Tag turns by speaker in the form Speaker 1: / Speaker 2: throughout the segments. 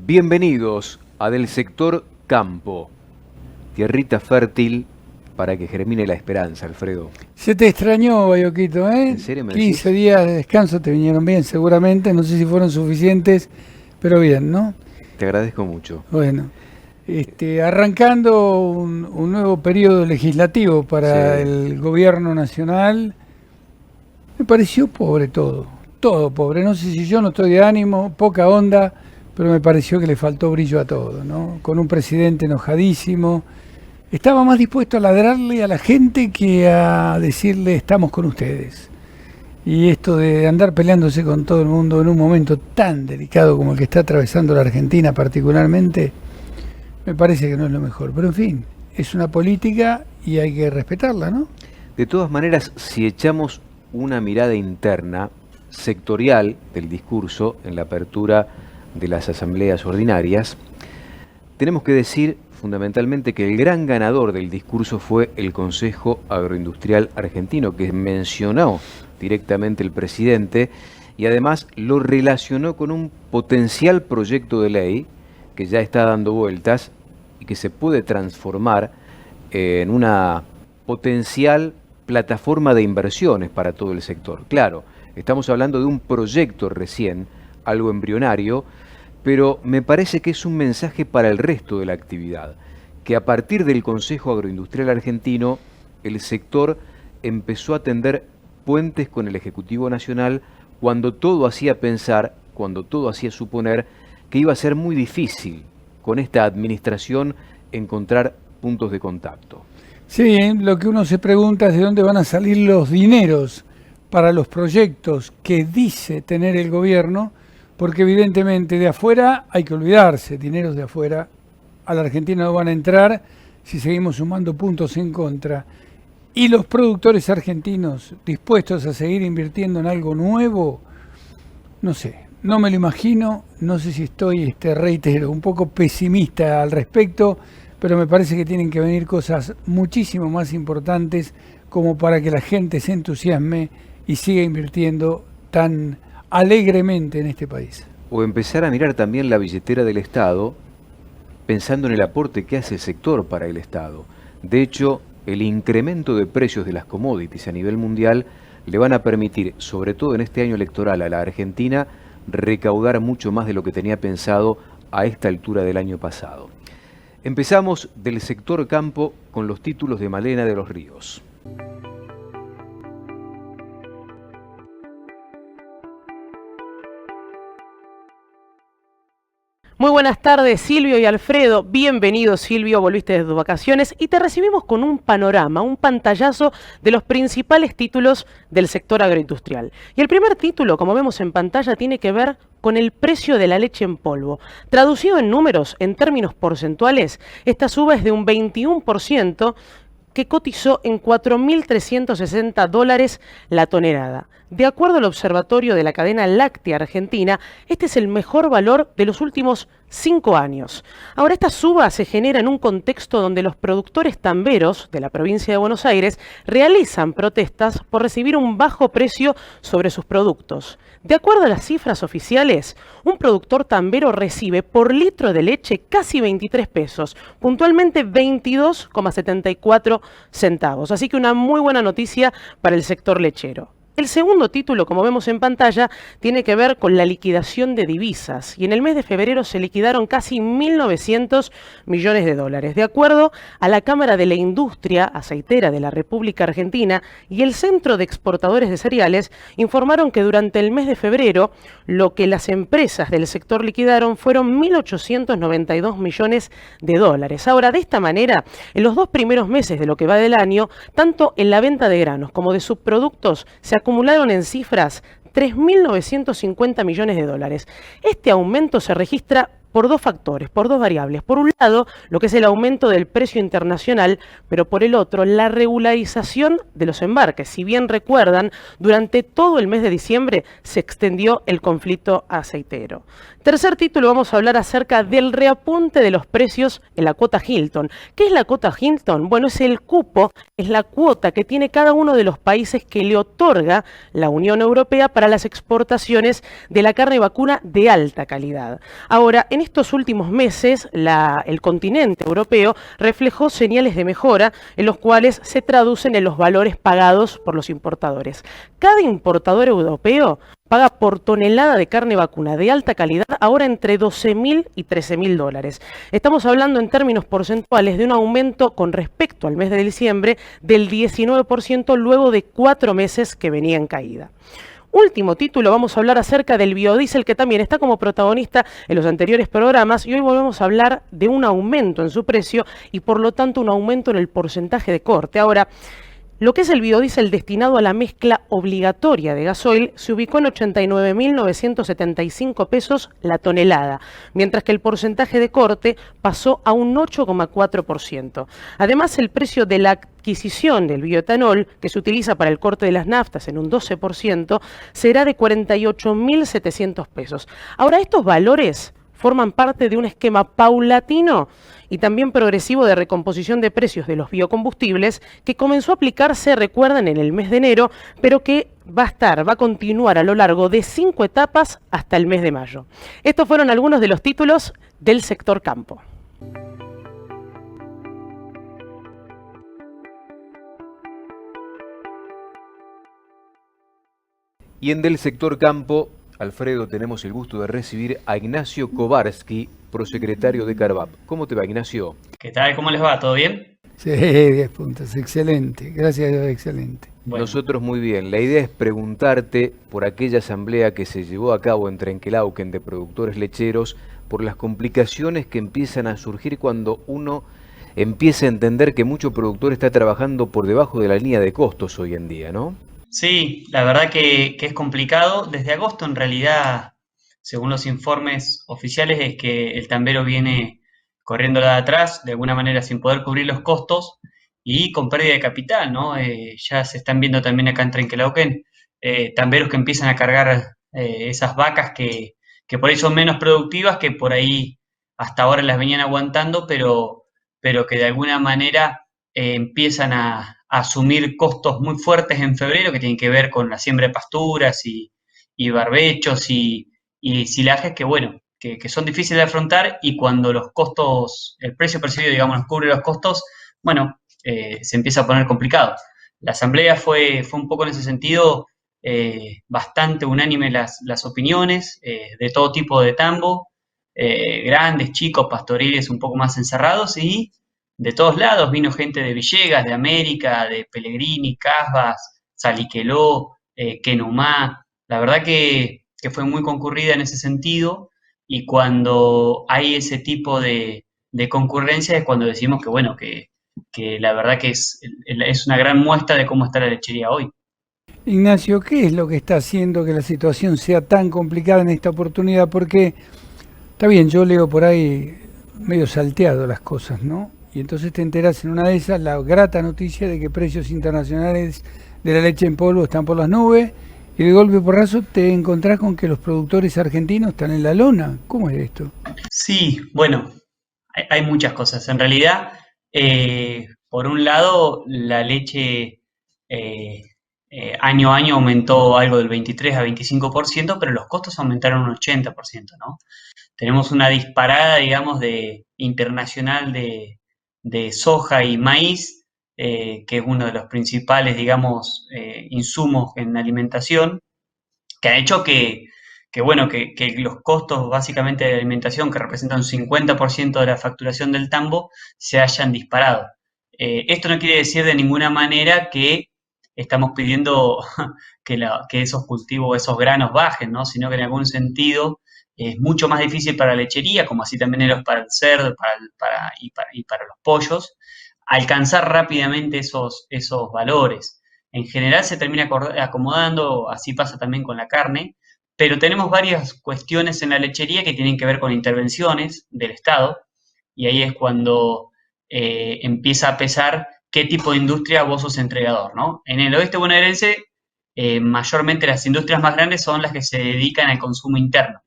Speaker 1: Bienvenidos a Del Sector Campo, tierrita fértil para que germine la esperanza, Alfredo.
Speaker 2: Se te extrañó, Bayoquito, ¿eh?
Speaker 1: ¿En serio me
Speaker 2: 15
Speaker 1: decís?
Speaker 2: días de descanso te vinieron bien, seguramente. No sé si fueron suficientes, pero bien, ¿no?
Speaker 1: Te agradezco mucho.
Speaker 2: Bueno, arrancando un nuevo periodo legislativo para
Speaker 1: Sí.
Speaker 2: el gobierno nacional, me pareció pobre todo pobre. No sé si yo no estoy de ánimo, poca onda, pero me pareció que le faltó brillo a todo, ¿no? Con un presidente enojadísimo. Estaba más dispuesto a ladrarle a la gente que a decirle estamos con ustedes. Y esto de andar peleándose con todo el mundo en un momento tan delicado como el que está atravesando la Argentina particularmente, me parece que no es lo mejor. Pero en fin, es una política y hay que respetarla, ¿no?
Speaker 1: De todas maneras, si echamos una mirada interna, sectorial del discurso en la apertura de las asambleas ordinarias, tenemos que decir fundamentalmente que el gran ganador del discurso fue el Consejo Agroindustrial Argentino, que mencionó directamente el presidente y además lo relacionó con un potencial proyecto de ley que ya está dando vueltas y que se puede transformar en una potencial plataforma de inversiones para todo el sector. Claro, estamos hablando de un proyecto recién, algo embrionario, pero me parece que es un mensaje para el resto de la actividad, que a partir del Consejo Agroindustrial Argentino, el sector empezó a tender puentes con el Ejecutivo Nacional cuando todo hacía pensar, cuando todo hacía suponer que iba a ser muy difícil con esta administración encontrar puntos de contacto.
Speaker 2: Sí, lo que uno se pregunta es de dónde van a salir los dineros para los proyectos que dice tener el gobierno, porque evidentemente de afuera hay que olvidarse, dineros de afuera a la Argentina no van a entrar si seguimos sumando puntos en contra. Y los productores argentinos dispuestos a seguir invirtiendo en algo nuevo, no sé, no me lo imagino, no sé si estoy, reitero, un poco pesimista al respecto, pero me parece que tienen que venir cosas muchísimo más importantes como para que la gente se entusiasme y siga invirtiendo tan alegremente en este país.
Speaker 1: O empezar a mirar también la billetera del Estado, pensando en el aporte que hace el sector para el Estado. De hecho, el incremento de precios de las commodities a nivel mundial le van a permitir, sobre todo en este año electoral, a la Argentina recaudar mucho más de lo que tenía pensado a esta altura del año pasado. Empezamos del sector campo con los títulos de Malena de los Ríos.
Speaker 3: Muy buenas tardes, Silvio y Alfredo. Bienvenido, Silvio, volviste de tus vacaciones y te recibimos con un panorama, un pantallazo de los principales títulos del sector agroindustrial. Y el primer título, como vemos en pantalla, tiene que ver con el precio de la leche en polvo. Traducido en números, en términos porcentuales, esta suba es de un 21%, que cotizó en $4.360 la tonelada. De acuerdo al Observatorio de la Cadena Láctea Argentina, este es el mejor valor de los últimos 5 años. Ahora, esta suba se genera en un contexto donde los productores tamberos de la provincia de Buenos Aires realizan protestas por recibir un bajo precio sobre sus productos. De acuerdo a las cifras oficiales, un productor tambero recibe por litro de leche casi 23 pesos, puntualmente 22,74 centavos. Así que una muy buena noticia para el sector lechero. El segundo título, como vemos en pantalla, tiene que ver con la liquidación de divisas y en el mes de febrero se liquidaron casi 1.900 millones de dólares. De acuerdo a la Cámara de la Industria Aceitera de la República Argentina y el Centro de Exportadores de Cereales, informaron que durante el mes de febrero lo que las empresas del sector liquidaron fueron 1.892 millones de dólares. Ahora, de esta manera, en los 2 primeros meses de lo que va del año, tanto en la venta de granos como de subproductos se acumularon en cifras 3.950 millones de dólares. Este aumento se registra por 2 factores, por 2 variables. Por un lado, lo que es el aumento del precio internacional, pero por el otro, la regularización de los embarques. Si bien recuerdan, durante todo el mes de diciembre se extendió el conflicto aceitero. Tercer título, vamos a hablar acerca del reapunte de los precios en la cuota Hilton. ¿Qué es la cuota Hilton? Bueno, es el cupo, es la cuota que tiene cada uno de los países que le otorga la Unión Europea para las exportaciones de la carne vacuna de alta calidad. Ahora, en en estos últimos meses el continente europeo reflejó señales de mejora en los cuales se traducen en los valores pagados por los importadores. Cada importador europeo paga por tonelada de carne vacuna de alta calidad ahora entre 12.000 y 13.000 dólares. Estamos hablando en términos porcentuales de un aumento con respecto al mes de diciembre del 19% luego de 4 meses que venía en caída. Último título, vamos a hablar acerca del biodiesel, que también está como protagonista en los anteriores programas, y hoy volvemos a hablar de un aumento en su precio y por lo tanto un aumento en el porcentaje de corte. Ahora, lo que es el biodiesel destinado a la mezcla obligatoria de gasoil se ubicó en 89.975 pesos la tonelada, mientras que el porcentaje de corte pasó a un 8,4%. Además, el precio de la adquisición del bioetanol, que se utiliza para el corte de las naftas en un 12%, será de 48.700 pesos. Ahora, estos valores forman parte de un esquema paulatino y también progresivo de recomposición de precios de los biocombustibles que comenzó a aplicarse, recuerdan, en el mes de enero, pero que va a continuar a lo largo de 5 etapas hasta el mes de mayo. Estos fueron algunos de los títulos del sector campo.
Speaker 1: Y en del sector campo, Alfredo, tenemos el gusto de recibir a Ignacio Kowarski, prosecretario de Carvap. ¿Cómo te va, Ignacio?
Speaker 4: ¿Qué tal? ¿Cómo les va? ¿Todo bien?
Speaker 2: Sí, 10 puntos, excelente, gracias a Dios, excelente.
Speaker 4: Bueno.
Speaker 1: Nosotros muy bien. La idea es preguntarte por aquella asamblea que se llevó a cabo en Trenquelauquen de productores lecheros, por las complicaciones que empiezan a surgir cuando uno empieza a entender que mucho productor está trabajando por debajo de la línea de costos hoy en día, ¿no?
Speaker 4: Sí, la verdad que es complicado. Desde agosto, en realidad, según los informes oficiales, es que el tambero viene corriendo la de atrás, de alguna manera sin poder cubrir los costos y con pérdida de capital, ¿no? Ya se están viendo también acá en Trenquelauquen tamberos que empiezan a cargar esas vacas que por ahí son menos productivas, que por ahí hasta ahora las venían aguantando, pero que de alguna manera empiezan a asumir costos muy fuertes en febrero que tienen que ver con la siembra de pasturas y barbechos y silajes que, bueno, que son difíciles de afrontar, y cuando los costos, el precio percibido, digamos, cubre los costos, bueno, se empieza a poner complicado. La asamblea fue un poco en ese sentido bastante unánime las opiniones de todo tipo de tambo, grandes, chicos, pastoriles un poco más encerrados, y de todos lados vino gente de Villegas, de América, de Pellegrini, Casbas, Saliqueló, Quenumá. La verdad que fue muy concurrida en ese sentido, y cuando hay ese tipo de concurrencia es cuando decimos que, bueno, que la verdad que es una gran muestra de cómo está la lechería hoy.
Speaker 2: Ignacio, ¿qué es lo que está haciendo que la situación sea tan complicada en esta oportunidad? Porque, está bien, yo leo por ahí medio salteado las cosas, ¿no? Y entonces te enteras en una de esas la grata noticia de que precios internacionales de la leche en polvo están por las nubes, y de golpe porrazo te encontrás con que los productores argentinos están en la lona. ¿Cómo es esto?
Speaker 4: Sí, bueno, hay muchas cosas. En realidad, por un lado, la leche año a año aumentó algo del 23 a 25%, pero los costos aumentaron un 80%, ¿no? Tenemos una disparada, digamos, internacional de soja y maíz, que es uno de los principales, digamos, insumos en alimentación, que ha hecho bueno, que los costos básicamente de alimentación, que representan un 50% de la facturación del tambo, se hayan disparado. Esto no quiere decir de ninguna manera que estamos pidiendo que esos cultivos, esos granos bajen, ¿no? Sino que en algún sentido es mucho más difícil para la lechería, como así también es para el cerdo y para los pollos, alcanzar rápidamente esos valores. En general se termina acomodando, así pasa también con la carne, pero tenemos varias cuestiones en la lechería que tienen que ver con intervenciones del Estado, y ahí es cuando empieza a pesar qué tipo de industria vos sos entregador, ¿no? En el oeste bonaerense, mayormente las industrias más grandes son las que se dedican al consumo interno.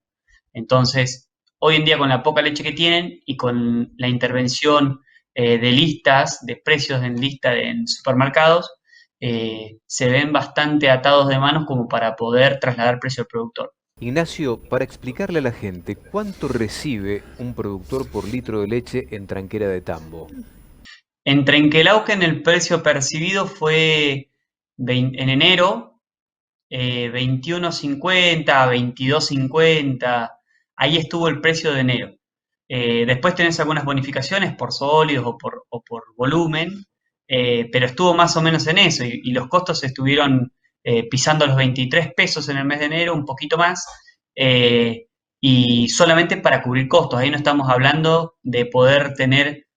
Speaker 4: Entonces, hoy en día, con la poca leche que tienen y con la intervención de listas, de precios en lista en supermercados, se ven bastante atados de manos como para poder trasladar precio al productor.
Speaker 1: Ignacio, para explicarle a la gente, ¿cuánto recibe un productor por litro de leche en Tranquera de Tambo?
Speaker 4: En Trenquelauquen el precio percibido fue en enero 21.50, 22.50, ahí estuvo el precio de enero. Después tenés algunas bonificaciones por sólidos o por volumen, pero estuvo más o menos en eso y los costos estuvieron pisando los 23 pesos en el mes de enero, un poquito más, y solamente para cubrir costos. Ahí no estamos hablando de poder tener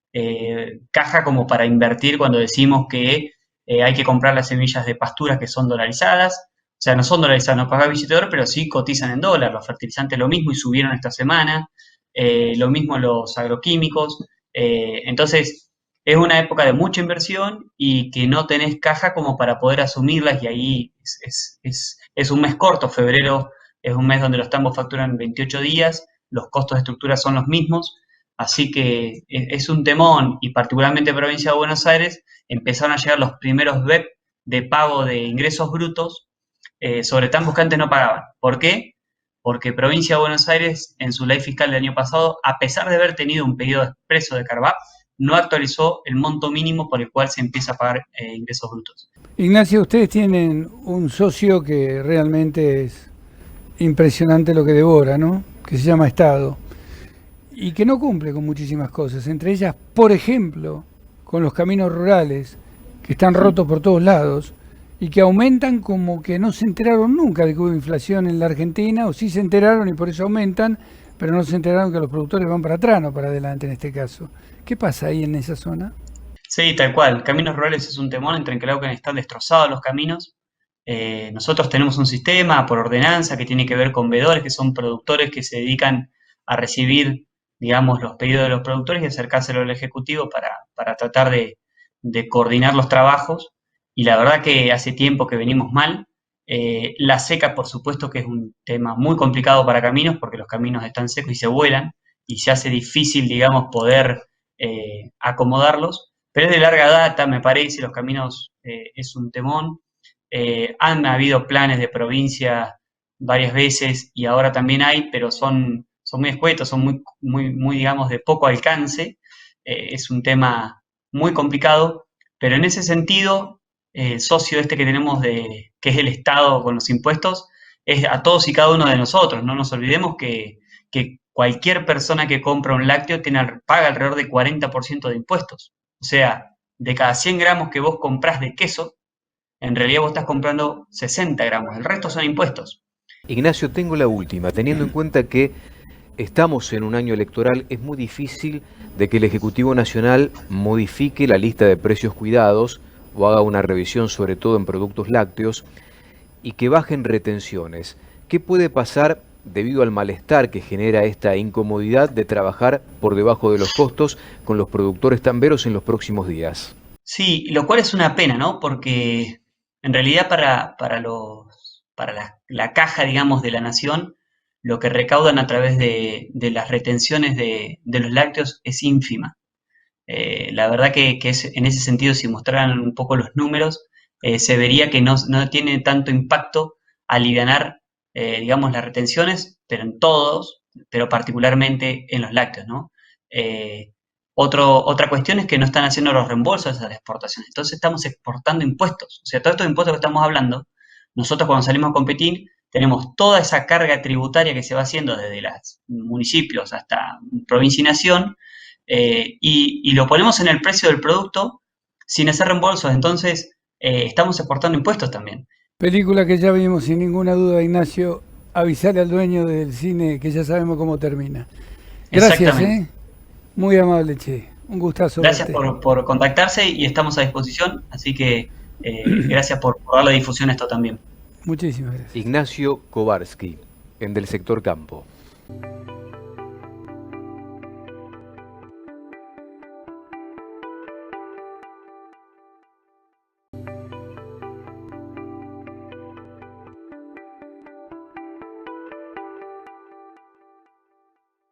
Speaker 4: caja como para invertir cuando decimos que hay que comprar las semillas de pasturas que son dolarizadas. O sea, no son dolarizadas, no paga billete de oro, pero sí cotizan en dólar. Los fertilizantes lo mismo y subieron esta semana. Lo mismo los agroquímicos. Entonces, es una época de mucha inversión y que no tenés caja como para poder asumirlas y ahí es un mes corto. Febrero es un mes donde los tambos facturan 28 días, los costos de estructura son los mismos, así que es un temón y particularmente en provincia de Buenos Aires empezaron a llegar los primeros BEP de pago de ingresos brutos sobre tambos que antes no pagaban. ¿Por qué? Porque Provincia de Buenos Aires, en su ley fiscal del año pasado, a pesar de haber tenido un pedido expreso de CARVAP, no actualizó el monto mínimo por el cual se empieza a pagar ingresos brutos.
Speaker 2: Ignacio, ustedes tienen un socio que realmente es impresionante lo que devora, ¿no? Que se llama Estado y que no cumple con muchísimas cosas, entre ellas, por ejemplo, con los caminos rurales que están rotos por todos lados y que aumentan como que no se enteraron nunca de que hubo inflación en la Argentina, o sí se enteraron y por eso aumentan, pero no se enteraron que los productores van para atrás, no para adelante en este caso. ¿Qué pasa ahí en esa zona?
Speaker 4: Sí, tal cual. Caminos rurales es un temor, en Trenquelauquen están destrozados los caminos. Nosotros tenemos un sistema por ordenanza que tiene que ver con veedores, que son productores que se dedican a recibir, digamos, los pedidos de los productores y acercárselo al Ejecutivo para tratar de coordinar los trabajos. Y la verdad que hace tiempo que venimos mal. La seca, por supuesto, que es un tema muy complicado para caminos, porque los caminos están secos y se vuelan, y se hace difícil, digamos, poder acomodarlos. Pero es de larga data, me parece, los caminos es un temón. Han habido planes de provincia varias veces y ahora también hay, pero son muy escuetos, son muy, digamos, de poco alcance. Es un tema muy complicado, pero en ese sentido, el socio este que tenemos, que es el Estado con los impuestos, es a todos y cada uno de nosotros. No nos olvidemos que cualquier persona que compra un lácteo paga alrededor de 40% de impuestos. O sea, de cada 100 gramos que vos comprás de queso, en realidad vos estás comprando 60 gramos, el resto son impuestos.
Speaker 1: Ignacio, tengo la última. Teniendo en cuenta que estamos en un año electoral, es muy difícil de que el Ejecutivo Nacional modifique la lista de precios cuidados o haga una revisión sobre todo en productos lácteos y que bajen retenciones. ¿Qué puede pasar debido al malestar que genera esta incomodidad de trabajar por debajo de los costos con los productores tamberos en los próximos días?
Speaker 4: Sí, lo cual es una pena, ¿no? Porque en realidad para la caja, digamos, de la nación, lo que recaudan a través de las retenciones de los lácteos es ínfima. La verdad que en ese sentido, si mostraran un poco los números, se vería que no tiene tanto impacto alivianar, digamos, las retenciones, pero en todos, pero particularmente en los lácteos, ¿no? Otra cuestión es que no están haciendo los reembolsos a las exportaciones. Entonces estamos exportando impuestos. O sea, todos estos impuestos que estamos hablando, nosotros cuando salimos a competir, tenemos toda esa carga tributaria que se va haciendo desde los municipios hasta provincia y nación, y lo ponemos en el precio del producto sin hacer reembolsos. Entonces, estamos exportando impuestos también.
Speaker 2: Película que ya vimos sin ninguna duda, Ignacio. Avisarle al dueño del cine que ya sabemos cómo termina. Gracias, muy amable, che. Un gustazo.
Speaker 4: Gracias por contactarse y estamos a disposición. Así que gracias por dar la difusión a esto también.
Speaker 2: Muchísimas gracias.
Speaker 1: Ignacio Kowarski, en Del Sector Campo.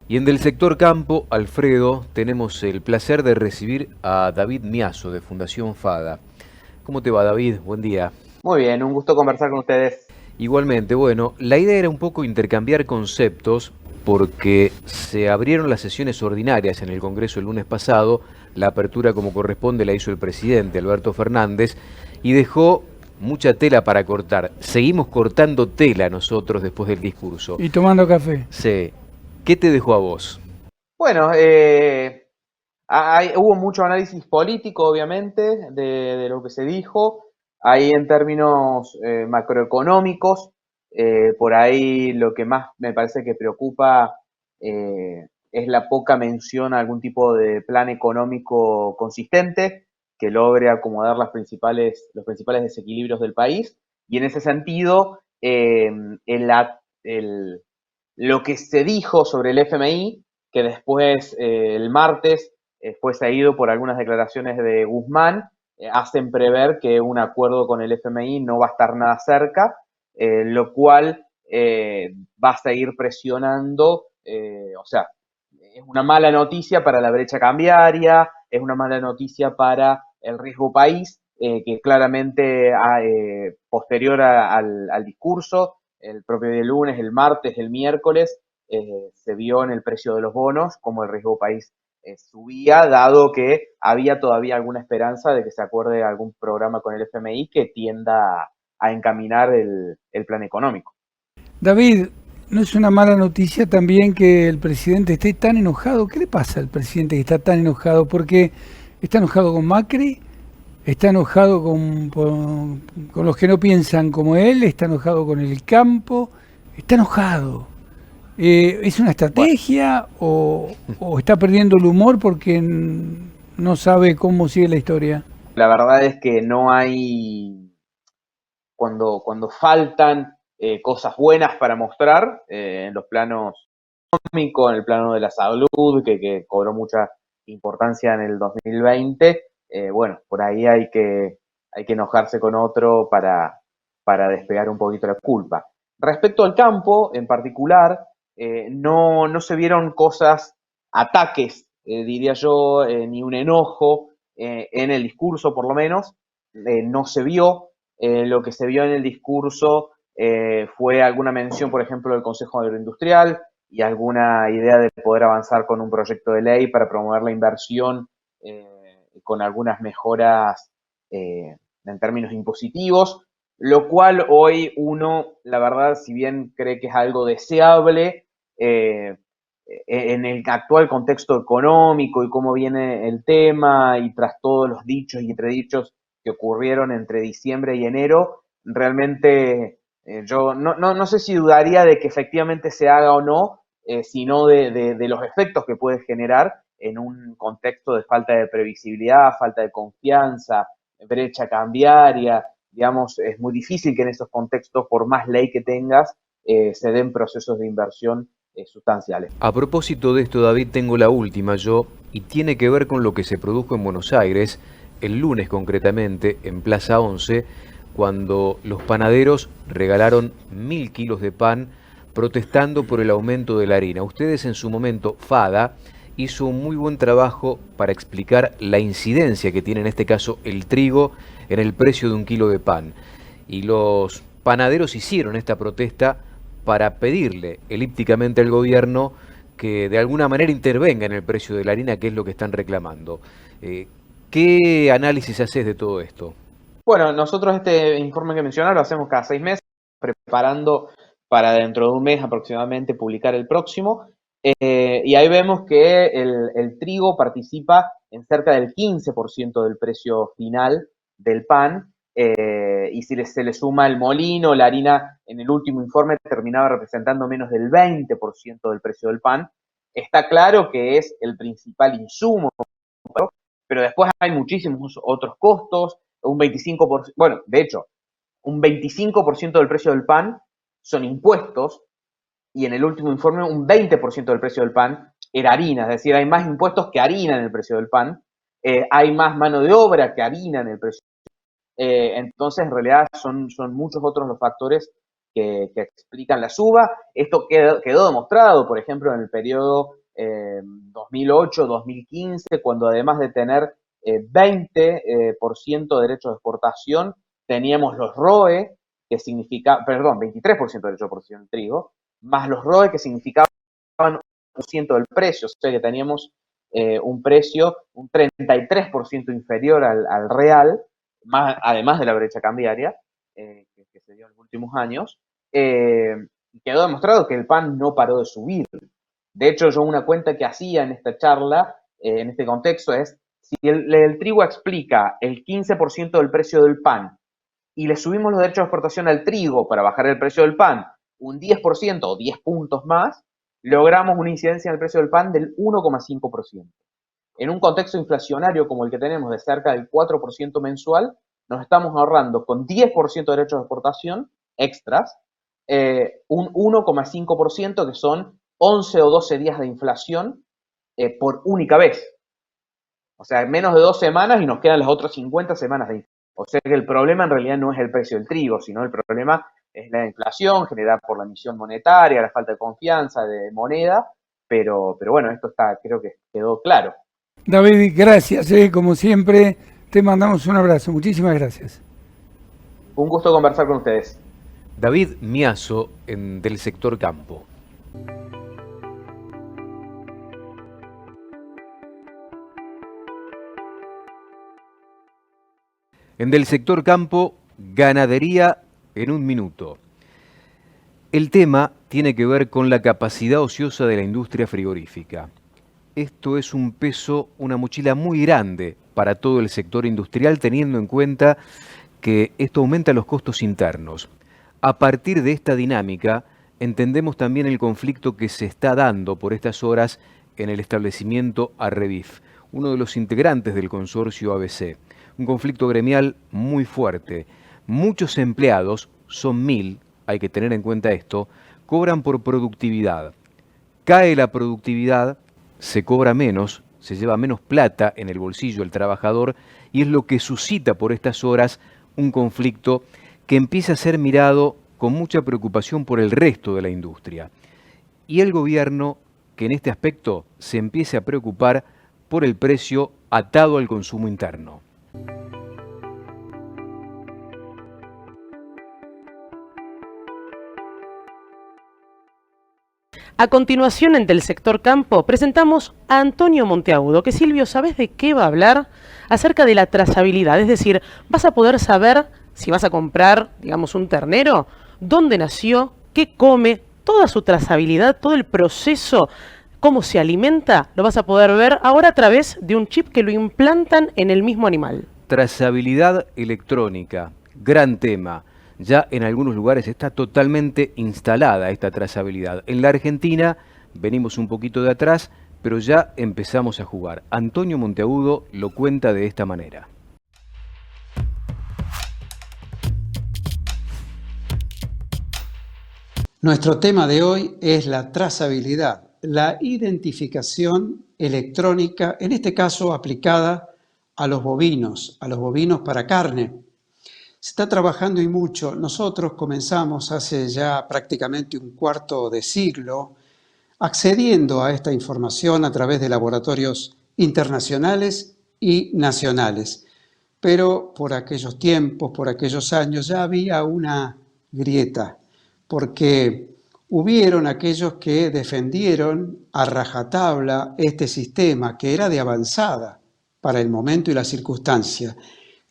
Speaker 1: Y en Del Sector Campo, Alfredo, tenemos el placer de recibir a David Miazo de Fundación FADA. ¿Cómo te va, David? Buen día.
Speaker 5: Muy bien, un gusto conversar con ustedes.
Speaker 1: Igualmente, bueno, la idea era un poco intercambiar conceptos porque se abrieron las sesiones ordinarias en el Congreso el lunes pasado, la apertura como corresponde la hizo el presidente Alberto Fernández y dejó mucha tela para cortar. Seguimos cortando tela nosotros después del discurso.
Speaker 2: Y tomando café.
Speaker 1: Sí. ¿Qué te dejó a vos?
Speaker 5: Bueno, hubo mucho análisis político, obviamente, de lo que se dijo. Ahí en términos macroeconómicos, por ahí lo que más me parece que preocupa es la poca mención a algún tipo de plan económico consistente que logre acomodar los principales desequilibrios del país. Y en ese sentido, lo que se dijo sobre el FMI, que después el martes fue seguido por algunas declaraciones de Guzmán, hacen prever que un acuerdo con el FMI no va a estar nada cerca, lo cual va a seguir presionando, o sea, es una mala noticia para la brecha cambiaria, es una mala noticia para el riesgo país, que claramente posterior al discurso, el propio día lunes, el martes, el miércoles, se vio en el precio de los bonos como el riesgo país subía, dado que había todavía alguna esperanza de que se acuerde algún programa con el FMI que tienda a encaminar el plan económico.
Speaker 2: David, ¿no es una mala noticia también que el presidente esté tan enojado? ¿Qué le pasa al presidente que está tan enojado? Porque está enojado con Macri, está enojado con los que no piensan como él, está enojado con el campo, está enojado. ¿Es una estrategia o está perdiendo el humor porque no sabe cómo sigue la historia?
Speaker 5: La verdad es que no hay, cuando faltan cosas buenas para mostrar en los planos económicos, en el plano de la salud, que cobró mucha importancia en el 2020, bueno, por ahí hay que enojarse con otro para despegar un poquito la culpa. Respecto al campo, en particular, no se vieron cosas, ataques, diría yo, ni un enojo en el discurso, por lo menos, no se vio. Lo que se vio en el discurso fue alguna mención, por ejemplo, del Consejo Agroindustrial y alguna idea de poder avanzar con un proyecto de ley para promover la inversión con algunas mejoras en términos impositivos, lo cual hoy uno, la verdad, si bien cree que es algo deseable, en el actual contexto económico y cómo viene el tema y tras todos los dichos y entredichos que ocurrieron entre diciembre y enero, realmente yo no sé si dudaría de que efectivamente se haga o no, sino de los efectos que puede generar en un contexto de falta de previsibilidad, falta de confianza, brecha cambiaria. Digamos, es muy difícil que en esos contextos, por más ley que tengas, se den procesos de inversión sustanciales.
Speaker 1: A propósito de esto, David, tengo la última yo, y tiene que ver con lo que se produjo en Buenos Aires, el lunes concretamente, en Plaza 11, cuando los panaderos regalaron 1000 kilos de pan protestando por el aumento de la harina. Ustedes en su momento, FADA, hizo un muy buen trabajo para explicar la incidencia que tiene en este caso el trigo en el precio de un kilo de pan. Y los panaderos hicieron esta protesta para pedirle elípticamente al gobierno que de alguna manera intervenga en el precio de la harina, que es lo que están reclamando. ¿Qué análisis haces de todo esto?
Speaker 5: Bueno, nosotros este informe que mencionaron lo hacemos cada 6 meses, preparando para dentro de un mes aproximadamente publicar el próximo. Y ahí vemos que el trigo participa en cerca del 15% del precio final del pan, y si se le suma el molino, la harina, en el último informe terminaba representando menos del 20% del precio del pan. Está claro que es el principal insumo, pero después hay muchísimos otros costos, un 25%, bueno, de hecho, un 25% del precio del pan son impuestos, y en el último informe un 20% del precio del pan era harina, es decir, hay más impuestos que harina en el precio del pan, hay más mano de obra que harina en el precio. Entonces, en realidad, son muchos otros los factores que explican la suba. Esto quedó demostrado, por ejemplo, en el periodo 2008-2015, cuando además de tener 20% de derechos de exportación, teníamos los ROE, que significa, perdón, 23% de derecho de exportación del trigo, más los ROE que significaban 1% del precio, o sea que teníamos un precio un 33% inferior al real, además de la brecha cambiaria que se dio en los últimos años, quedó demostrado que el pan no paró de subir. De hecho, yo una cuenta que hacía en esta charla, en este contexto, es si el trigo explica el 15% del precio del pan y le subimos los derechos de exportación al trigo para bajar el precio del pan un 10% o 10 puntos más, logramos una incidencia en el precio del pan del 1,5%. En un contexto inflacionario como el que tenemos de cerca del 4% mensual, nos estamos ahorrando con 10% de derechos de exportación extras, un 1,5% que son 11 o 12 días de inflación por única vez. O sea, menos de 2 semanas y nos quedan las otras 50 semanas de inflación. O sea que el problema en realidad no es el precio del trigo, sino el problema es la inflación generada por la emisión monetaria, la falta de confianza de moneda, pero bueno, esto está, creo que quedó claro.
Speaker 2: David, gracias, como siempre, te mandamos un abrazo, muchísimas gracias.
Speaker 5: Un gusto conversar con ustedes.
Speaker 1: David Miazo, del sector campo. En del sector campo, ganadería en un minuto. El tema tiene que ver con la capacidad ociosa de la industria frigorífica. Esto es un peso, una mochila muy grande para todo el sector industrial, teniendo en cuenta que esto aumenta los costos internos. A partir de esta dinámica, entendemos también el conflicto que se está dando por estas horas en el establecimiento Arrebif, uno de los integrantes del consorcio ABC. Un conflicto gremial muy fuerte. Muchos empleados, son 1000, hay que tener en cuenta esto, cobran por productividad. Cae la productividad, se cobra menos, se lleva menos plata en el bolsillo el trabajador y es lo que suscita por estas horas un conflicto que empieza a ser mirado con mucha preocupación por el resto de la industria. Y el gobierno, que en este aspecto se empiece a preocupar por el precio atado al consumo interno.
Speaker 3: A continuación, en Del Sector Campo, presentamos a Antonio Monteagudo, que Silvio, ¿sabes de qué va a hablar? Acerca de la trazabilidad, es decir, vas a poder saber si vas a comprar, digamos, un ternero, dónde nació, qué come, toda su trazabilidad, todo el proceso, cómo se alimenta, lo vas a poder ver ahora a través de un chip que lo implantan en el mismo animal.
Speaker 1: Trazabilidad electrónica, gran tema. Ya en algunos lugares está totalmente instalada esta trazabilidad. En la Argentina venimos un poquito de atrás, pero ya empezamos a jugar. Antonio Monteagudo lo cuenta de esta manera.
Speaker 6: Nuestro tema de hoy es la trazabilidad, la identificación electrónica, en este caso aplicada a los bovinos para carne. Se está trabajando y mucho. Nosotros comenzamos hace ya prácticamente un cuarto de siglo accediendo a esta información a través de laboratorios internacionales y nacionales. Pero por aquellos tiempos, por aquellos años, ya había una grieta, porque hubieron aquellos que defendieron a rajatabla este sistema que era de avanzada para el momento y la circunstancia,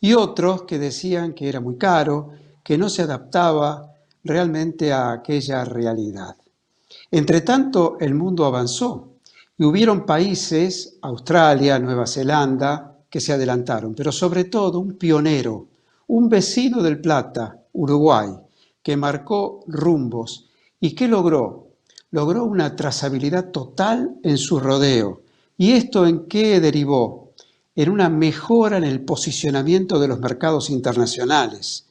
Speaker 6: y otros que decían que era muy caro, que no se adaptaba realmente a aquella realidad. Entre tanto, el mundo avanzó y hubieron países, Australia, Nueva Zelanda, que se adelantaron, pero sobre todo un pionero, un vecino del Plata, Uruguay, que marcó rumbos. ¿Y qué logró? Logró una trazabilidad total en su rodeo. ¿Y esto en qué derivó? En una mejora en el posicionamiento de los mercados internacionales,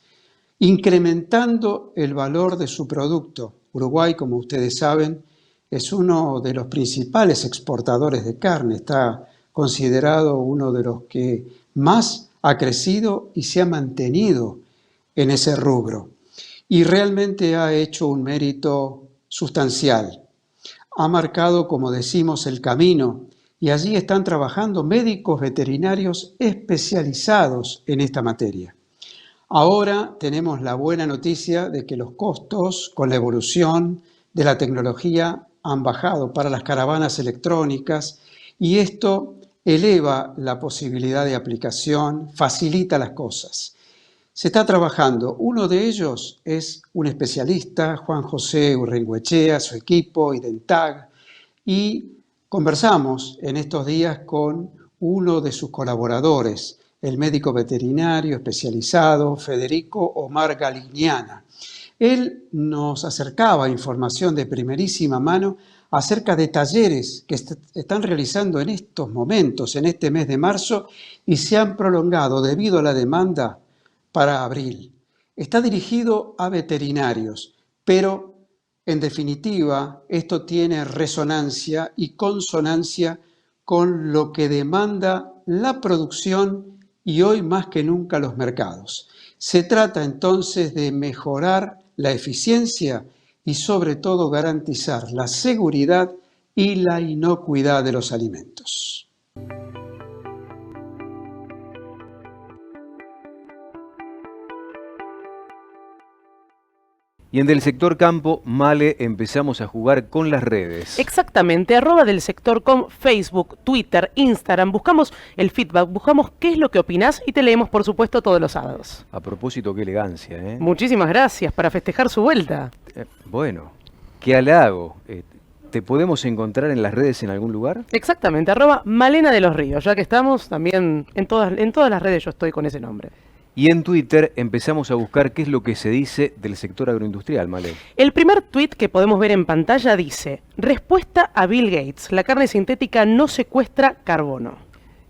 Speaker 6: incrementando el valor de su producto. Uruguay, como ustedes saben, es uno de los principales exportadores de carne, está considerado uno de los que más ha crecido y se ha mantenido en ese rubro. Y realmente ha hecho un mérito sustancial. Ha marcado, como decimos, el camino. Y allí están trabajando médicos veterinarios especializados en esta materia. Ahora tenemos la buena noticia de que los costos con la evolución de la tecnología han bajado para las caravanas electrónicas y esto eleva la posibilidad de aplicación, facilita las cosas. Se está trabajando. Uno de ellos es un especialista, Juan José Urrengoechea, su equipo, Identag, y conversamos en estos días con uno de sus colaboradores, el médico veterinario especializado Federico Omar Galignana. Él nos acercaba información de primerísima mano acerca de talleres que están realizando en estos momentos, en este mes de marzo, y se han prolongado debido a la demanda para abril. Está dirigido a veterinarios, pero en definitiva esto tiene resonancia y consonancia con lo que demanda la producción y hoy más que nunca los mercados. Se trata entonces de mejorar la eficiencia y sobre todo garantizar la seguridad y la inocuidad de los alimentos.
Speaker 1: Y en Del Sector Campo, Male, empezamos a jugar con las redes.
Speaker 3: Exactamente, @delsector.com, Facebook, Twitter, Instagram. Buscamos el feedback, buscamos qué es lo que opinás y te leemos, por supuesto, todos los sábados.
Speaker 1: A propósito, qué elegancia, ¿eh?
Speaker 3: Muchísimas gracias para festejar su vuelta.
Speaker 1: Bueno, qué halago. ¿Te podemos encontrar en las redes en algún lugar?
Speaker 3: Exactamente, @Malena de los Ríos, ya que estamos también en todas las redes yo estoy con ese nombre.
Speaker 1: Y en Twitter empezamos a buscar qué es lo que se dice del sector agroindustrial, Male.
Speaker 3: El primer tuit que podemos ver en pantalla dice: respuesta a Bill Gates, la carne sintética no secuestra carbono.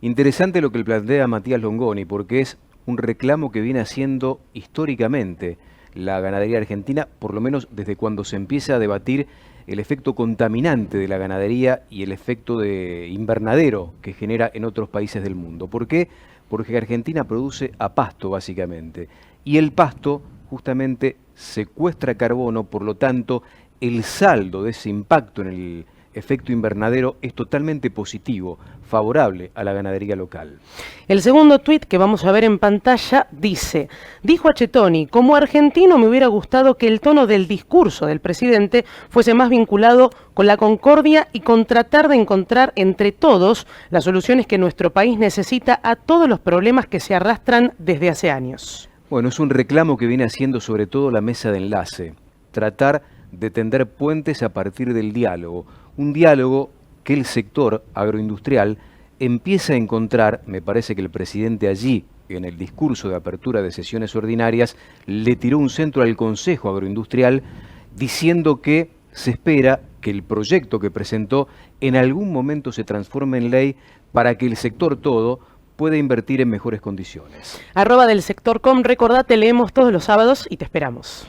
Speaker 1: Interesante lo que plantea Matías Longoni, porque es un reclamo que viene haciendo históricamente la ganadería argentina, por lo menos desde cuando se empieza a debatir el efecto contaminante de la ganadería y el efecto de invernadero que genera en otros países del mundo. ¿Por qué? Porque Argentina produce a pasto, básicamente, y el pasto justamente secuestra carbono, por lo tanto, el saldo de ese impacto en el efecto invernadero es totalmente positivo, favorable a la ganadería local.
Speaker 3: El segundo tuit que vamos a ver en pantalla dice: dijo Achetoni, como argentino me hubiera gustado que el tono del discurso del presidente fuese más vinculado con la concordia y con tratar de encontrar entre todos las soluciones que nuestro país necesita a todos los problemas que se arrastran desde hace años.
Speaker 1: Bueno, es un reclamo que viene haciendo sobre todo la mesa de enlace, tratar de tender puentes a partir del diálogo, un diálogo que el sector agroindustrial empieza a encontrar. Me parece que el presidente allí, en el discurso de apertura de sesiones ordinarias, le tiró un centro al Consejo Agroindustrial diciendo que se espera que el proyecto que presentó en algún momento se transforme en ley para que el sector todo pueda invertir en mejores condiciones.
Speaker 3: @delsector.com, recordate, leemos todos los sábados y te esperamos.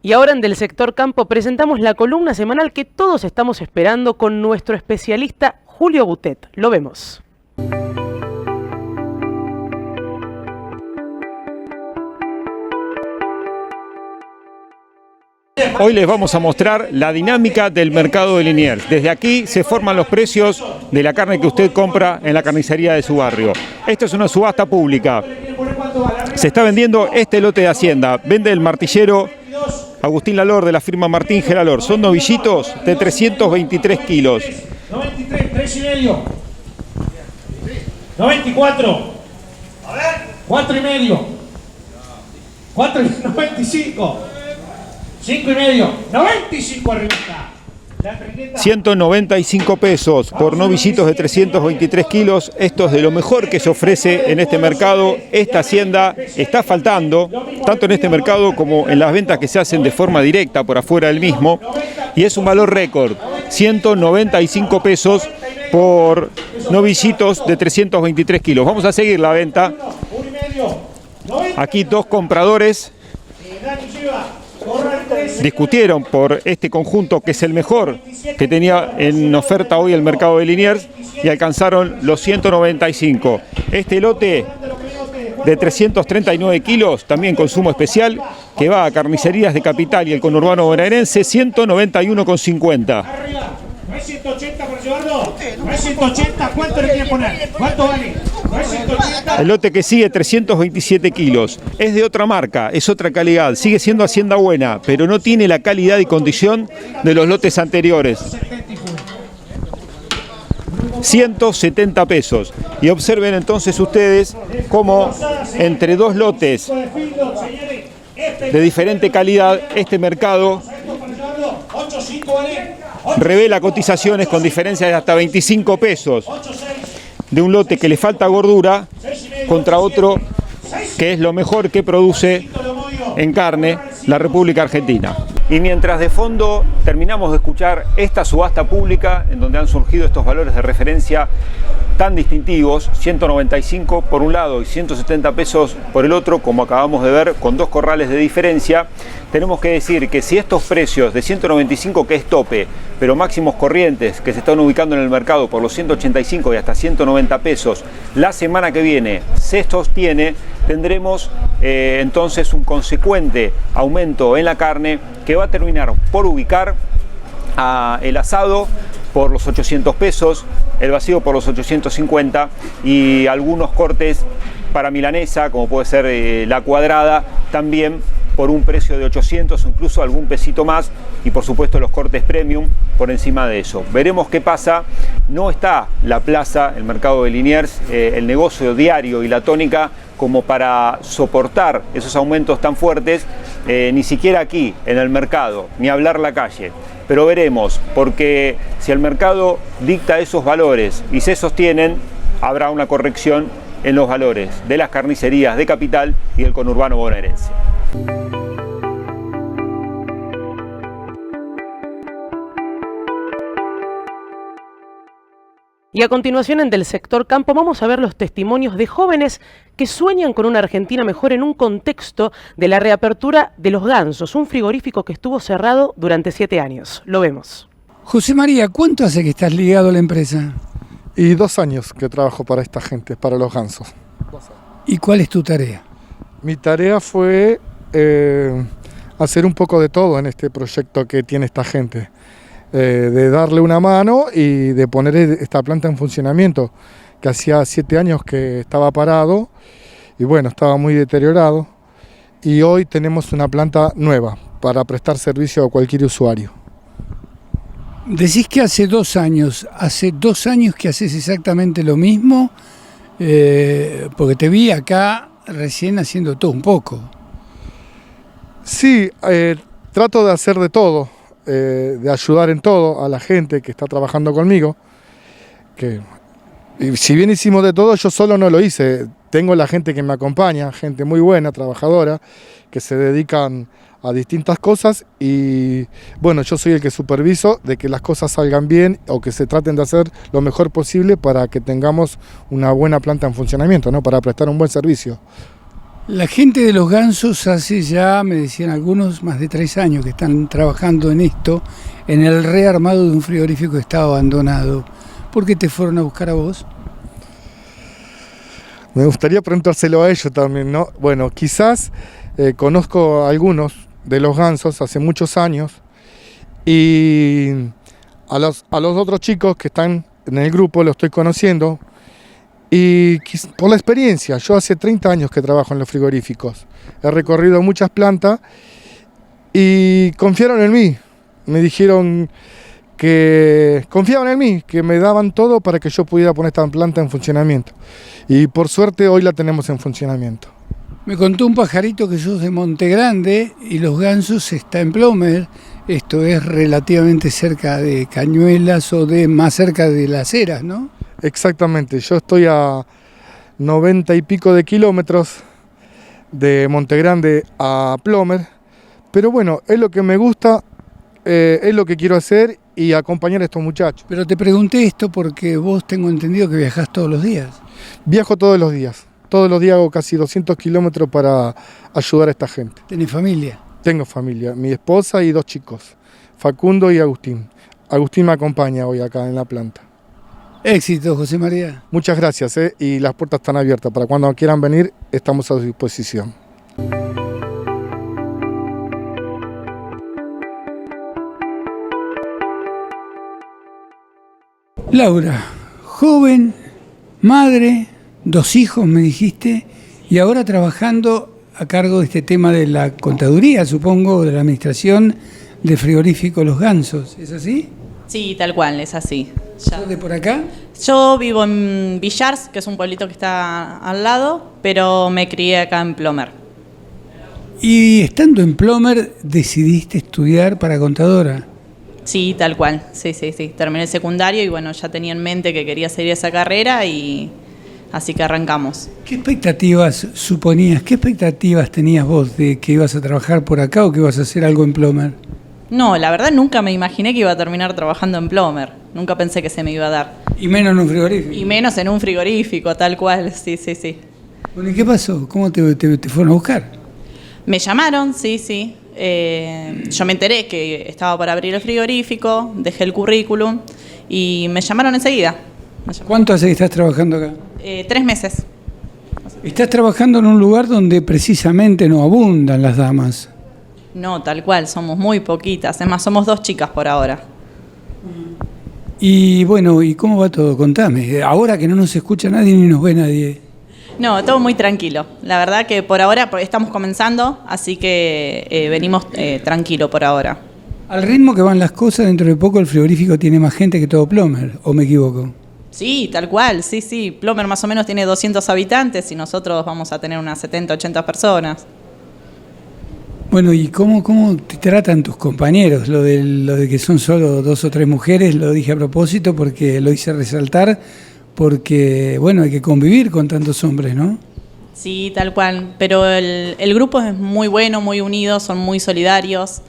Speaker 3: Y ahora en Del Sector Campo presentamos la columna semanal que todos estamos esperando con nuestro especialista Julio Butet. Lo vemos.
Speaker 7: Hoy les vamos a mostrar la dinámica del mercado de Liniers. Desde aquí se forman los precios de la carne que usted compra en la carnicería de su barrio. Esto es una subasta pública. Se está vendiendo este lote de Hacienda. Vende el martillero Agustín Lalor, de la firma Martín Geralor. Son novillitos de 323 kilos.
Speaker 8: 93, 3,5. 94. 4,5. 95. 5,5. 95 arriba.
Speaker 7: 195 pesos por novillitos de 323 kilos. Esto es de lo mejor que se ofrece en este mercado. Esta hacienda está faltando, tanto en este mercado como en las ventas que se hacen de forma directa por afuera del mismo. Y es un valor récord, 195 pesos por novillitos de 323 kilos. Vamos a seguir la venta. Aquí dos compradores discutieron por este conjunto que es el mejor que tenía en oferta hoy el mercado de Liniers y alcanzaron los 195. Este lote de 339 kilos, también consumo especial, que va a carnicerías de Capital y el conurbano bonaerense, 191,50.
Speaker 8: Arriba. ¿No es 180 por llevarlo? ¿No es 180? ¿Cuánto le quiere poner? ¿Cuánto vale? ¿No es 180?
Speaker 7: El lote que sigue, 327 kilos. Es de otra marca, es otra calidad, sigue siendo Hacienda Buena, pero no tiene la calidad y condición de los lotes anteriores. 170 pesos. Y observen entonces ustedes cómo entre dos lotes de diferente calidad, este mercado revela cotizaciones con diferencias de hasta 25 pesos de un lote que le falta gordura contra otro que es lo mejor que produce en carne la República Argentina. Y mientras de fondo terminamos de escuchar esta subasta pública en donde han surgido estos valores de referencia tan distintivos, 195 por un lado y 170 pesos por el otro, como acabamos de ver, con dos corrales de diferencia, tenemos que decir que si estos precios de 195, que es tope, pero máximos corrientes que se están ubicando en el mercado por los 185 y hasta 190 pesos, la semana que viene se sostiene, tendremos entonces un consecuente aumento en la carne que va a terminar por ubicar el asado por los 800 pesos, el vacío por los 850 y algunos cortes para milanesa, como puede ser la cuadrada, también por un precio de 800, incluso algún pesito más, y por supuesto los cortes premium por encima de eso. Veremos qué pasa. No está la plaza, el mercado de Liniers, el negocio diario y la tónica como para soportar esos aumentos tan fuertes, ni siquiera aquí en el mercado, ni hablar la calle. Pero veremos, porque si el mercado dicta esos valores y se sostienen, habrá una corrección en los valores de las carnicerías de Capital y del conurbano bonaerense.
Speaker 3: Y a continuación en Del Sector Campo vamos a ver los testimonios de jóvenes que sueñan con una Argentina mejor en un contexto de la reapertura de Los Gansos, un frigorífico que estuvo cerrado durante 7 años. Lo vemos.
Speaker 2: José María, ¿cuánto hace que estás ligado a la empresa?
Speaker 9: Y 2 años que trabajo para esta gente, para Los Gansos.
Speaker 2: ¿Y cuál es tu tarea?
Speaker 9: Mi tarea fue hacer un poco de todo en este proyecto que tiene esta gente. De darle una mano y de poner esta planta en funcionamiento, que hacía 7 años que estaba parado y bueno, estaba muy deteriorado, y hoy tenemos una planta nueva para prestar servicio a cualquier usuario.
Speaker 2: Decís que hace 2 años que haces exactamente lo mismo, porque te vi acá recién haciendo todo un poco.
Speaker 9: Sí, trato de hacer de todo. De ayudar en todo a la gente que está trabajando conmigo, y si bien hicimos de todo, yo solo no lo hice, tengo la gente que me acompaña, gente muy buena, trabajadora, que se dedican a distintas cosas, y bueno, yo soy el que superviso de que las cosas salgan bien o que se traten de hacer lo mejor posible para que tengamos una buena planta en funcionamiento, ¿no? Para prestar un buen servicio.
Speaker 2: La gente de Los Gansos hace ya, me decían algunos, más de 3 años que están trabajando en esto, en el rearmado de un frigorífico que estaba abandonado. ¿Por qué te fueron a buscar a vos?
Speaker 9: Me gustaría preguntárselo a ellos también, ¿no? Bueno, quizás conozco a algunos de Los Gansos hace muchos años, y a los otros chicos que están en el grupo los estoy conociendo. Y por la experiencia, yo hace 30 años que trabajo en los frigoríficos, he recorrido muchas plantas y confiaron en mí, me dijeron que confiaban en mí, que me daban todo para que yo pudiera poner esta planta en funcionamiento, y por suerte hoy la tenemos en funcionamiento.
Speaker 2: Me contó un pajarito que sos de Monte Grande y Los Gansos está en Plomer, esto es relativamente cerca de Cañuelas o más cerca de Las Heras, ¿no?
Speaker 9: Exactamente, yo estoy a 90 y pico de kilómetros de Monte Grande a Plomer, pero bueno, es lo que me gusta, es lo que quiero hacer y acompañar a estos muchachos.
Speaker 2: Pero te pregunté esto porque vos tengo entendido que viajás todos los días.
Speaker 9: Viajo todos los días hago casi 200 kilómetros para ayudar a esta gente.
Speaker 2: ¿Tenés familia?
Speaker 9: Tengo familia, mi esposa y 2 chicos, Facundo y Agustín. Agustín me acompaña hoy acá en la planta.
Speaker 2: Éxito, José María.
Speaker 9: Muchas gracias, y las puertas están abiertas. Para cuando quieran venir, estamos a su disposición.
Speaker 2: Laura, joven, madre, 2 hijos me dijiste, y ahora trabajando a cargo de este tema de la contaduría, supongo, de la administración del frigorífico Los Gansos, ¿es así?
Speaker 10: Sí, tal cual, es así.
Speaker 2: ¿Sos de por acá?
Speaker 10: Yo vivo en Villars, que es un pueblito que está al lado, pero me crié acá en Plomer.
Speaker 2: Y estando en Plomer, decidiste estudiar para contadora.
Speaker 10: Sí, tal cual, sí. Terminé el secundario y bueno, ya tenía en mente que quería seguir esa carrera y así que arrancamos.
Speaker 2: ¿Qué expectativas suponías, qué expectativas tenías vos de que ibas a trabajar por acá o que ibas a hacer algo en Plomer?
Speaker 10: No, la verdad nunca me imaginé que iba a terminar trabajando en Plomer. Nunca pensé que se me iba a dar.
Speaker 2: Y menos en un frigorífico.
Speaker 10: Y menos en un frigorífico, tal cual, sí.
Speaker 2: Bueno, ¿y qué pasó? ¿Cómo te fueron a buscar?
Speaker 10: Me llamaron, sí. Yo me enteré que estaba para abrir el frigorífico, dejé el currículum y me llamaron enseguida.
Speaker 2: ¿Cuánto hace que estás trabajando acá?
Speaker 10: 3 meses.
Speaker 2: Estás trabajando en un lugar donde precisamente no abundan las damas.
Speaker 10: No, tal cual, somos muy poquitas. Es más, somos 2 chicas por ahora.
Speaker 2: Y bueno, ¿y cómo va todo? Contame. Ahora que no nos escucha nadie ni nos ve nadie.
Speaker 10: No, todo muy tranquilo. La verdad que por ahora estamos comenzando, así que venimos tranquilo por ahora.
Speaker 2: Al ritmo que van las cosas, dentro de poco el frigorífico tiene más gente que todo Plomer, ¿o me equivoco?
Speaker 10: Sí, tal cual, sí. Plomer más o menos tiene 200 habitantes y nosotros vamos a tener unas 70, 80 personas.
Speaker 2: Bueno, ¿y cómo te tratan tus compañeros? Lo de que son solo 2 o 3 mujeres, lo dije a propósito porque lo hice resaltar, porque, bueno, hay que convivir con tantos hombres, ¿no?
Speaker 10: Sí, tal cual, pero el grupo es muy bueno, muy unido, son muy solidarios,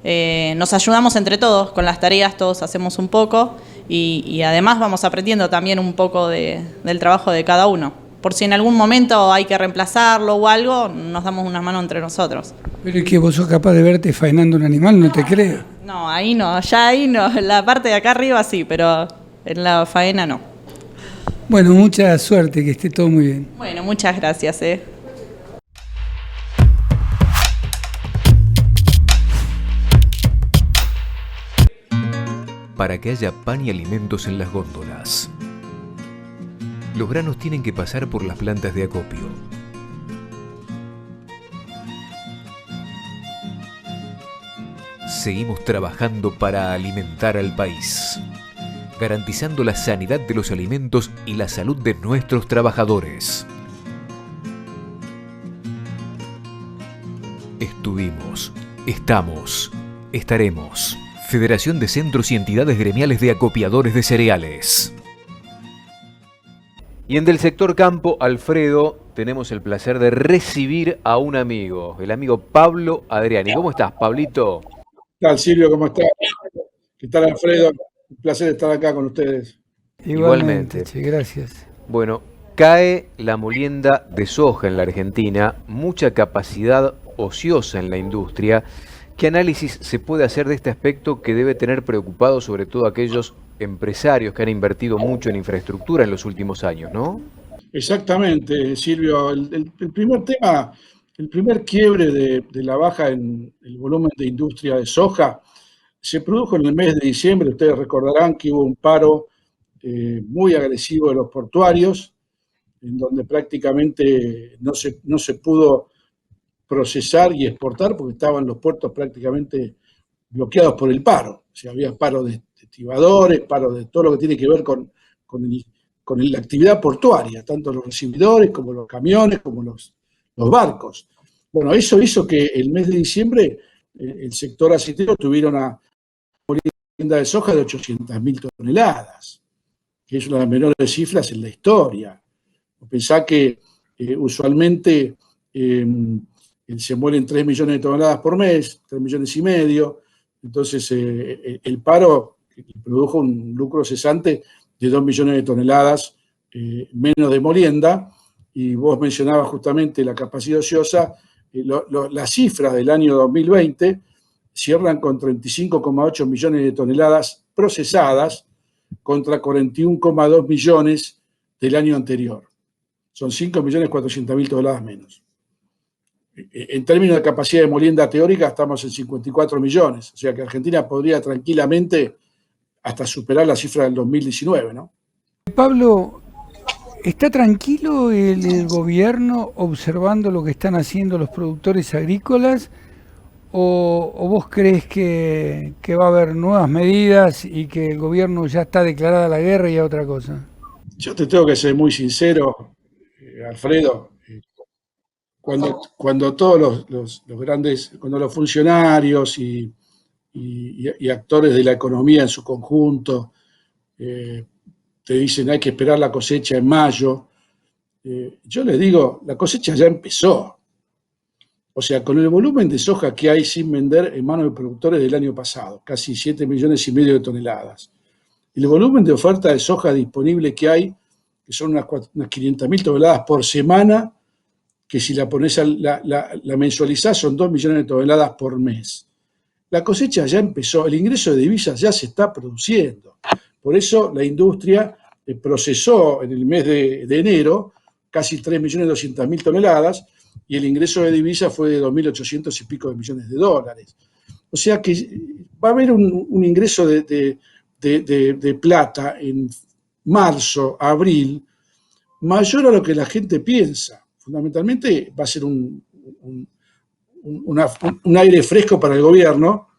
Speaker 10: nos ayudamos entre todos con las tareas, todos hacemos un poco y además vamos aprendiendo también un poco del trabajo de cada uno. Por si en algún momento hay que reemplazarlo o algo, nos damos una mano entre nosotros.
Speaker 2: Pero es que vos sos capaz de verte faenando un animal, no te creo.
Speaker 10: No, ahí no, la parte de acá arriba sí, pero en la faena no.
Speaker 2: Bueno, mucha suerte, que esté todo muy bien.
Speaker 10: Bueno, muchas gracias.
Speaker 1: Para que haya pan y alimentos en las góndolas, los granos tienen que pasar por las plantas de acopio. Seguimos trabajando para alimentar al país, garantizando la sanidad de los alimentos y la salud de nuestros trabajadores. Estuvimos, estamos, estaremos. Federación de Centros y Entidades Gremiales de Acopiadores de Cereales. Y en Del Sector Campo, Alfredo, tenemos el placer de recibir a un amigo, el amigo Pablo Adriani. ¿Cómo estás, Pablito?
Speaker 11: ¿Qué tal, Silvio? ¿Cómo estás? ¿Qué tal, Alfredo? Un placer estar acá con ustedes.
Speaker 2: Igualmente. Che, gracias.
Speaker 1: Bueno, cae la molienda de soja en la Argentina, mucha capacidad ociosa en la industria. ¿Qué análisis se puede hacer de este aspecto que debe tener preocupado sobre todo aquellos empresarios que han invertido mucho en infraestructura en los últimos años, ¿no?
Speaker 11: Exactamente, Silvio. El primer tema, el primer quiebre de la baja en el volumen de industria de soja se produjo en el mes de diciembre. Ustedes recordarán que hubo un paro muy agresivo de los portuarios, en donde prácticamente no se pudo procesar y exportar porque estaban los puertos prácticamente bloqueados por el paro. O sea, había paro de estibadores, paro de todo lo que tiene que ver con la actividad portuaria, tanto los recibidores como los camiones, como los barcos. Bueno, eso hizo que el mes de diciembre el sector aceitero tuviera una molienda de soja de 800.000 toneladas, que es una de las menores cifras en la historia. Pensá que usualmente se mueren 3 millones de toneladas por mes, 3 millones y medio. Entonces, el paro produjo un lucro cesante de 2 millones de toneladas menos de molienda. Y vos mencionabas justamente la capacidad ociosa. Las cifras del año 2020 cierran con 35,8 millones de toneladas procesadas, contra 41,2 millones del año anterior. Son 5.400.000 toneladas menos. En términos de capacidad de molienda teórica estamos en 54 millones, o sea que Argentina podría tranquilamente hasta superar la cifra del 2019, ¿no?
Speaker 2: Pablo, ¿está tranquilo el gobierno observando lo que están haciendo los productores agrícolas? ¿O vos crees que va a haber nuevas medidas y que el gobierno ya está declarada la guerra y a otra cosa?
Speaker 11: Yo te tengo que ser muy sincero, Alfredo. Cuando todos los grandes, cuando los funcionarios y actores de la economía en su conjunto te dicen hay que esperar la cosecha en mayo, yo les digo, la cosecha ya empezó. O sea, con el volumen de soja que hay sin vender en manos de productores del año pasado, casi 7,5 millones de toneladas, el volumen de oferta de soja disponible que hay, que son unas 500.000 toneladas por semana, que si la pones la mensualizás son 2 millones de toneladas por mes. La cosecha ya empezó, el ingreso de divisas ya se está produciendo. Por eso la industria procesó en el mes de enero casi 3.200.000 toneladas y el ingreso de divisas fue de 2.800 y pico de millones de dólares. O sea que va a haber un ingreso de plata en marzo, abril, mayor a lo que la gente piensa. Fundamentalmente va a ser un aire fresco para el gobierno,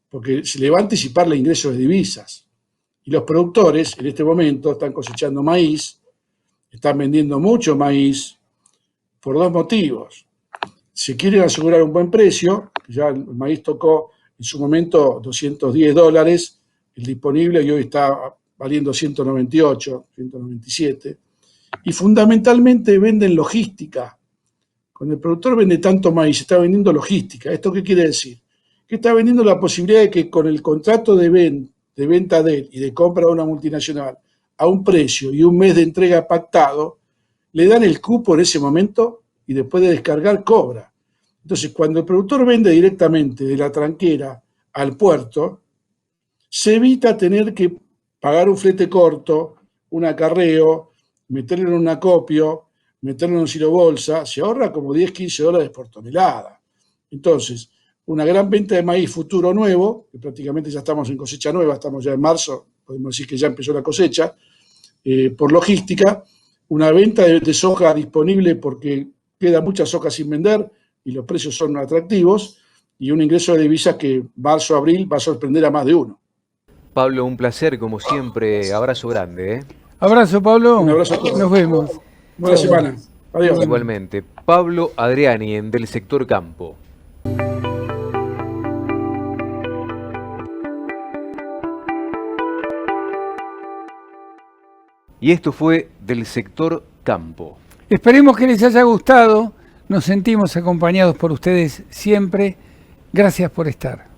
Speaker 11: porque se le va a anticipar el ingreso de divisas. Y los productores en este momento están cosechando maíz, están vendiendo mucho maíz, por dos motivos. Se quieren asegurar un buen precio, ya el maíz tocó en su momento $210, el disponible, y hoy está valiendo 198, 197. Y fundamentalmente venden logística. Cuando el productor vende tanto maíz, está vendiendo logística. ¿Esto qué quiere decir? Que está vendiendo la posibilidad de que con el contrato de venta de él y de compra de una multinacional a un precio y un mes de entrega pactado, le dan el cupo en ese momento y después de descargar cobra. Entonces, cuando el productor vende directamente de la tranquera al puerto, se evita tener que pagar un flete corto, un acarreo, meterlo en un acopio, meterlo en un silo bolsa, se ahorra como 10, 15 dólares por tonelada. Entonces, una gran venta de maíz futuro nuevo, que prácticamente ya estamos en cosecha nueva, estamos ya en marzo, podemos decir que ya empezó la cosecha, por logística, una venta de soja disponible porque queda mucha soja sin vender y los precios son atractivos, y un ingreso de divisas que marzo, abril va a sorprender a más de uno.
Speaker 1: Pablo, un placer como siempre, abrazo grande.
Speaker 2: Abrazo, Pablo.
Speaker 11: Un abrazo a todos.
Speaker 2: Nos vemos.
Speaker 11: Buena semana. Adiós.
Speaker 1: Igualmente. Pablo Adriani, del sector campo. Y esto fue del sector campo.
Speaker 2: Esperemos que les haya gustado. Nos sentimos acompañados por ustedes siempre. Gracias por estar.